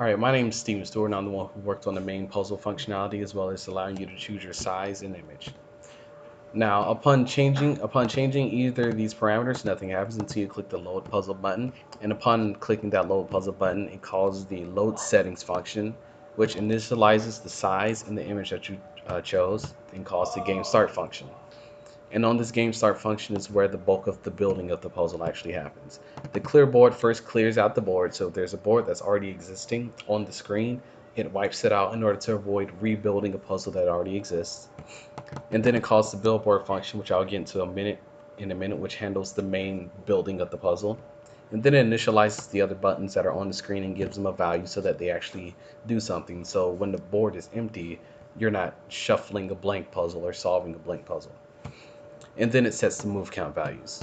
All right, my name is Stewart, and I'm the one who worked on the main puzzle functionality as well as allowing you to choose your size and image. Now, upon changing either of these parameters, nothing happens until you click the load puzzle button. And upon clicking that load puzzle button, it calls the load settings function, which initializes the size and the image that you chose, and calls the game start function. And on this game start function is where the bulk of the building of the puzzle actually happens. The clear board first clears out the board, so if there's a board that's already existing on the screen, it wipes it out in order to avoid rebuilding a puzzle that already exists. And then it calls the build board function, which I'll get into in a minute, which handles the main building of the puzzle. And then it initializes the other buttons that are on the screen and gives them a value so that they actually do something. So when the board is empty, you're not shuffling a blank puzzle or solving a blank puzzle. And then it sets the move count values.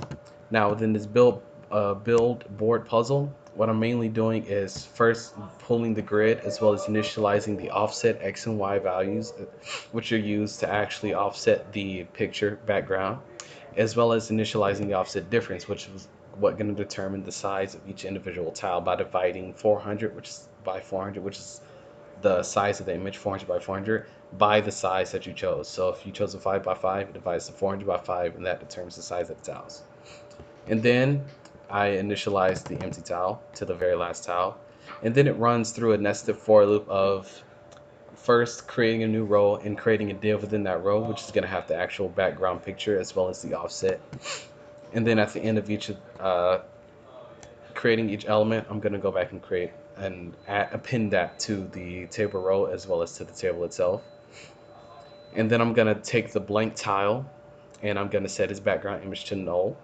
Now within this build board puzzle, what I'm mainly doing is first pulling the grid as well as initializing the offset X and Y values, which are used to actually offset the picture background, as well as initializing the offset difference, which is what going to determine the size of each individual tile by dividing 400, which is by 400, which is the size of the image, 400 by 400, by the size that you chose. So if you chose a 5 by 5, it divides to 400 by 5, and that determines the size of the tiles. And then I initialize the empty tile to the very last tile. And then it runs through a nested for loop of first creating a new row and creating a div within that row, which is going to have the actual background picture as well as the offset. And then at the end of each creating each element, I'm going to go back and create and append that to the table row as well as to the table itself. And then I'm going to take the blank tile and I'm going to set its background image to null.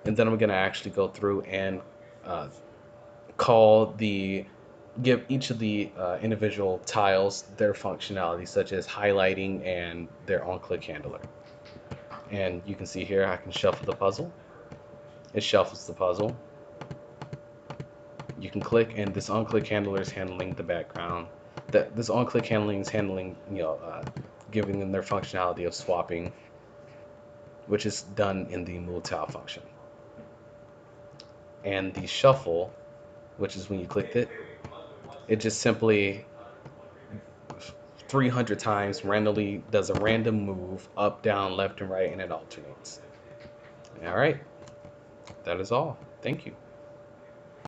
And then I'm going to actually go through and uh, give each of the individual tiles their functionality, such as highlighting and their on-click handler. And you can see here I can shuffle the puzzle. It shuffles the puzzle. You can click, and this on-click handler is handling the background. This on-click handling is handling, giving them their functionality of swapping, which is done in the move tile function. And the shuffle, which is when you clicked it, it just simply 300 times randomly does a random move up, down, left, and right, and it alternates. All right, that is all. Thank you.